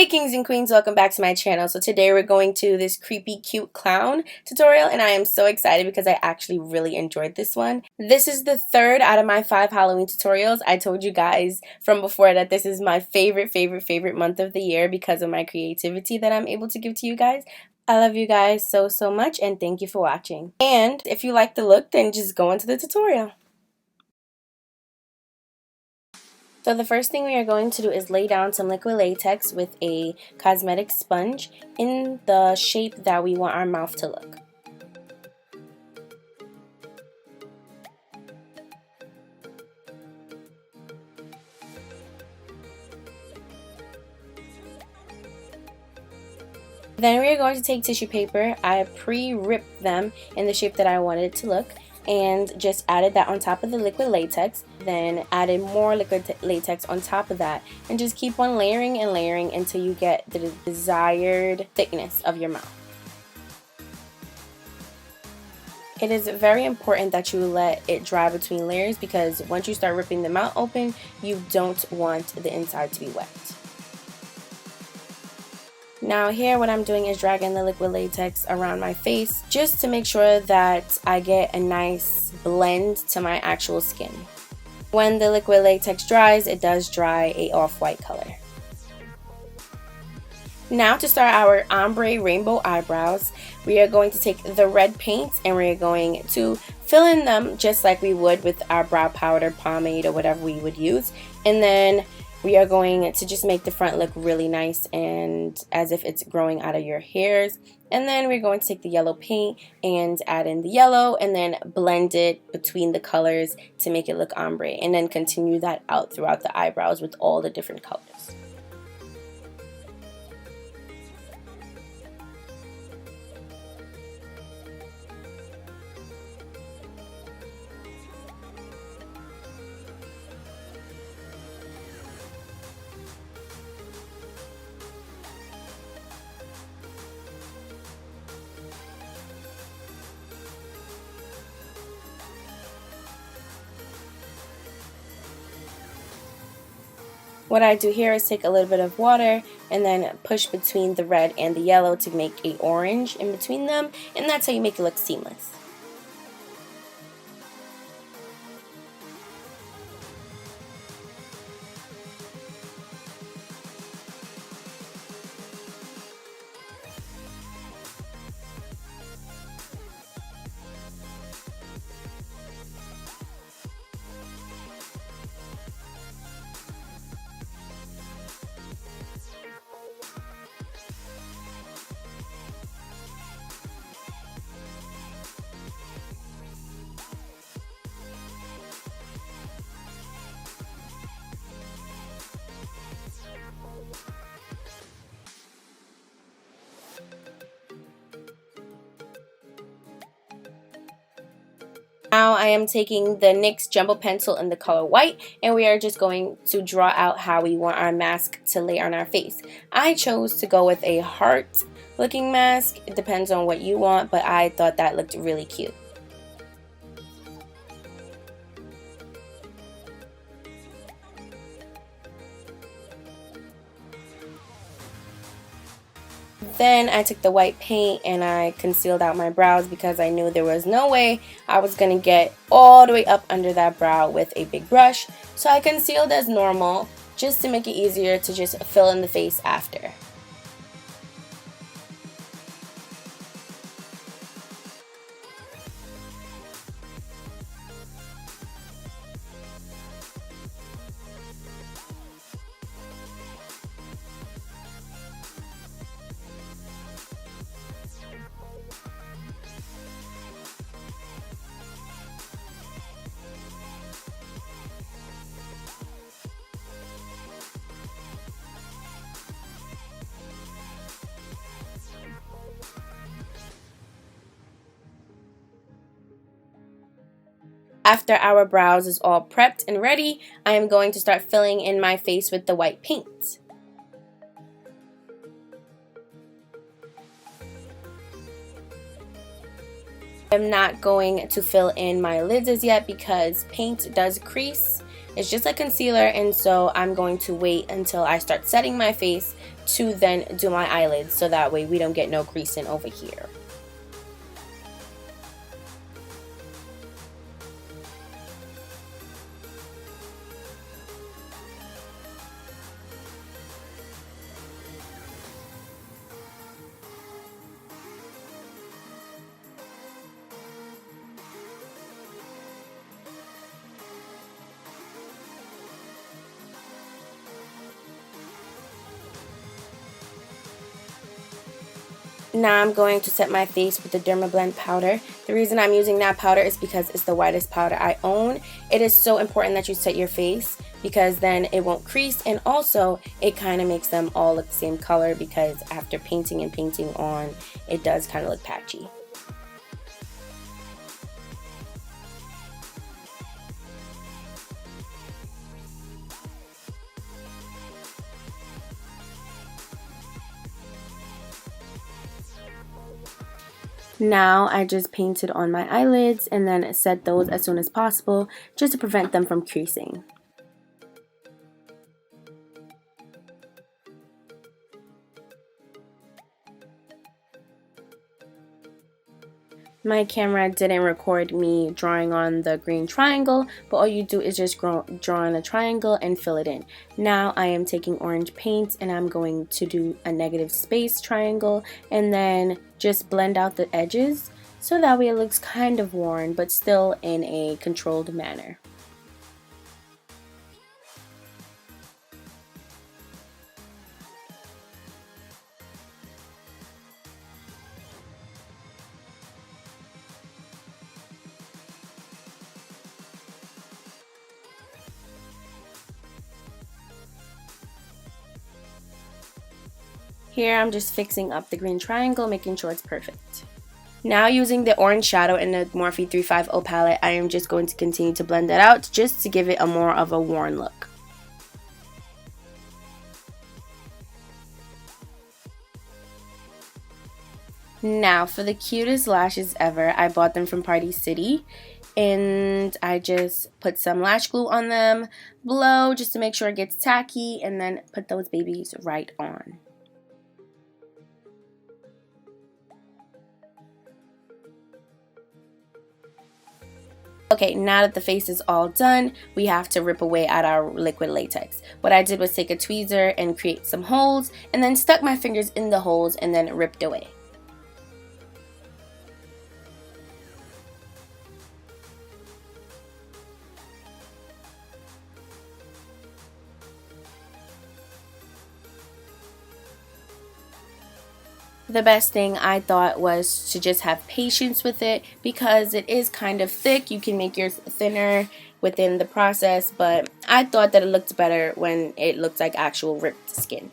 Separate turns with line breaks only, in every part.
Hey kings and queens, welcome back to my channel. So today we're going to this creepy cute clown tutorial, and I am so excited because I actually really enjoyed this one. This is the third out of my 5 Halloween tutorials. I told you guys from before that this is my favorite month of the year because of my creativity that I'm able to give to you guys. I love you guys so much, and thank you for watching. And if you like the look, then just go into the tutorial. So the first thing we are going to do is lay down some liquid latex with a cosmetic sponge in the shape that we want our mouth to look. Then we are going to take tissue paper. I pre-ripped them in the shape that I wanted it to look, and just added that on top of the liquid latex, then added more liquid latex on top of that, and just keep on layering and layering until you get the desired thickness of your mouth. It is very important that you let it dry between layers, because once you start ripping them out open, you don't want the inside to be wet. Now here what I'm doing is dragging the liquid latex around my face just to make sure that I get a nice blend to my actual skin. When the liquid latex dries, it does dry a off-white color. Now to start our ombre rainbow eyebrows, we are going to take the red paint and we are going to fill in them just like we would with our brow powder, pomade, or whatever we would use, and then we are going to just make the front look really nice and as if it's growing out of your hairs. And then we're going to take the yellow paint and add in the yellow and then blend it between the colors to make it look ombre, and then continue that out throughout the eyebrows with all the different colors. What I do here is take a little bit of water and then push between the red and the yellow to make an orange in between them, and that's how you make it look seamless. Now I am taking the NYX Jumbo Pencil in the color white, and we are just going to draw out how we want our mask to lay on our face. I chose to go with a heart looking mask. It depends on what you want, but I thought that looked really cute. Then I took the white paint and I concealed out my brows because I knew there was no way I was going to get all the way up under that brow with a big brush. So I concealed as normal just to make it easier to just fill in the face after. After our brows is all prepped and ready, I am going to start filling in my face with the white paint. I'm not going to fill in my lids as yet because paint does crease. It's just like concealer, and so I'm going to wait until I start setting my face to then do my eyelids, so that way we don't get no creasing over here. Now I'm going to set my face with the Derma Blend powder. The reason I'm using that powder is because it's the whitest powder I own. It is so important that you set your face because then it won't crease, and also it kind of makes them all look the same color, because after painting and painting on, it does kind of look patchy. Now I just painted on my eyelids and then set those as soon as possible just to prevent them from creasing. My camera didn't record me drawing on the green triangle, but all you do is just draw on a triangle and fill it in. Now I am taking orange paint and I'm going to do a negative space triangle and then just blend out the edges so that way it looks kind of worn but still in a controlled manner. Here I'm just fixing up the green triangle, making sure it's perfect. Now using the orange shadow in the Morphe 350 palette, I am just going to continue to blend that out just to give it a more of a worn look. Now for the cutest lashes ever, I bought them from Party City. And I just put some lash glue on them, blow just to make sure it gets tacky, and then put those babies right on. Okay, now that the face is all done, we have to rip away at our liquid latex. What I did was take a tweezer and create some holes, and then stuck my fingers in the holes and then ripped away. The best thing I thought was to just have patience with it because it is kind of thick. You can make yours thinner within the process, but I thought that it looked better when it looked like actual ripped skin.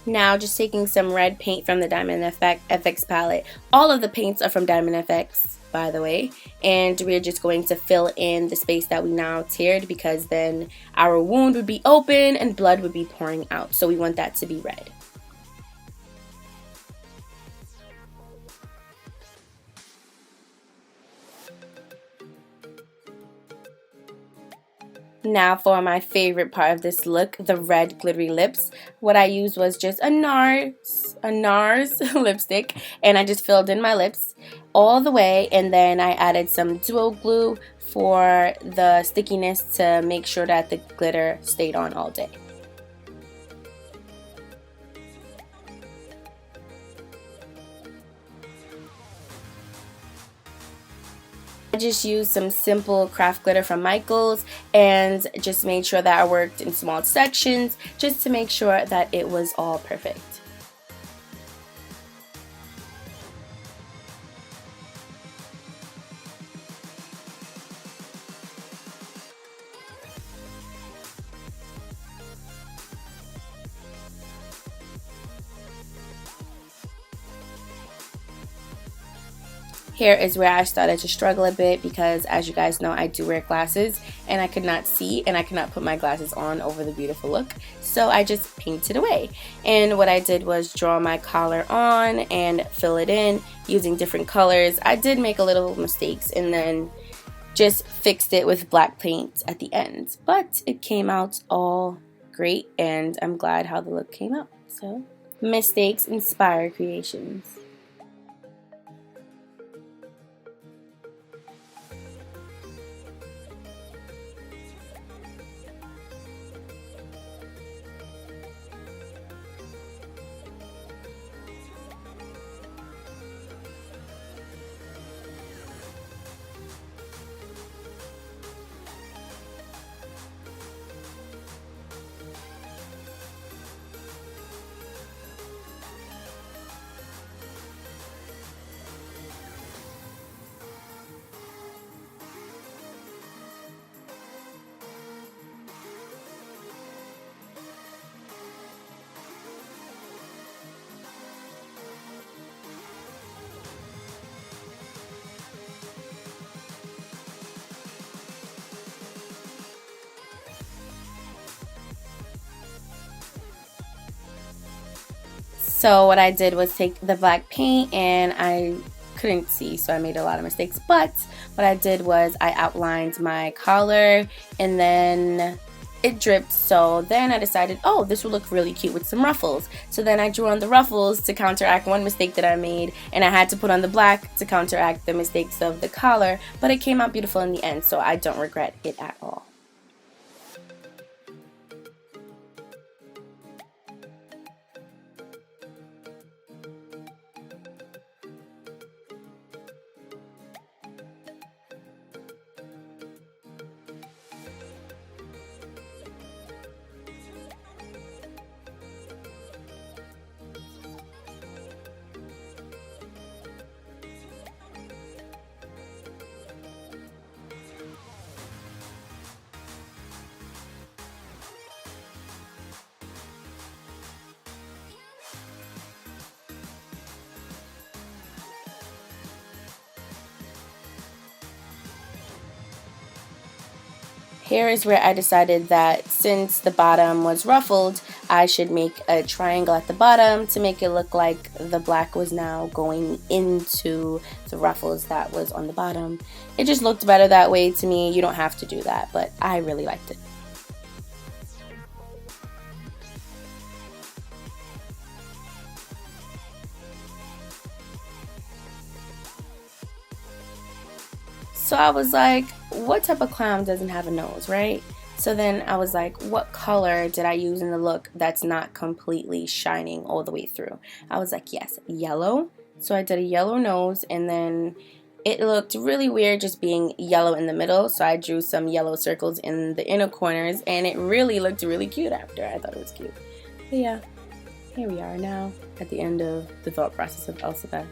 Now just taking some red paint from the Diamond FX palette. All of the paints are from Diamond FX, by the way. And we're just going to fill in the space that we now teared, because then our wound would be open and blood would be pouring out. So we want that to be red. Now for my favorite part of this look, the red glittery lips. What I used was just a NARS lipstick, and I just filled in my lips all the way, and then I added some duo glue for the stickiness to make sure that the glitter stayed on all day. I just used some simple craft glitter from Michaels and just made sure that I worked in small sections just to make sure that it was all perfect. Here is where I started to struggle a bit because, as you guys know, I do wear glasses and I could not see and I could not put my glasses on over the beautiful look, so I just painted away. And what I did was draw my collar on and fill it in using different colors. I did make a little mistakes and then just fixed it with black paint at the end, but it came out all great and I'm glad how the look came out. So mistakes inspire creations. So what I did was take the black paint, and I couldn't see, so I made a lot of mistakes, but what I did was I outlined my collar and then it dripped, so then I decided, oh, this will look really cute with some ruffles. So then I drew on the ruffles to counteract one mistake that I made, and I had to put on the black to counteract the mistakes of the collar, but it came out beautiful in the end, so I don't regret it at all. Here is where I decided that since the bottom was ruffled, I should make a triangle at the bottom to make it look like the black was now going into the ruffles that was on the bottom. It just looked better that way to me. You don't have to do that, but I really liked it. So I was like, what type of clown doesn't have a nose, right? So then I was like, what color did I use in the look that's not completely shining all the way through? I was like, yes, yellow. So I did a yellow nose, and then it looked really weird just being yellow in the middle. So I drew some yellow circles in the inner corners, and it really looked really cute after. I thought it was cute. But yeah, here we are now at the end of the thought process of Elizabeth.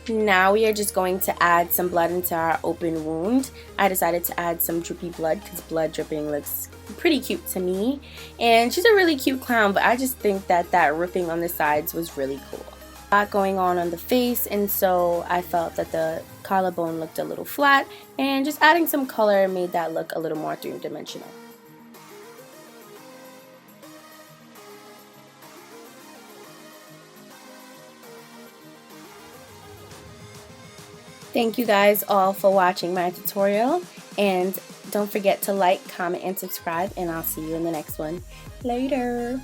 Now we are just going to add some blood into our open wound. I decided to add some droopy blood because blood dripping looks pretty cute to me. And she's a really cute clown, but I just think that that ripping on the sides was really cool. A lot going on the face, and so I felt that the collarbone looked a little flat, and just adding some color made that look a little more three-dimensional. Thank you guys all for watching my tutorial, and don't forget to like, comment, and subscribe, and I'll see you in the next one. Later!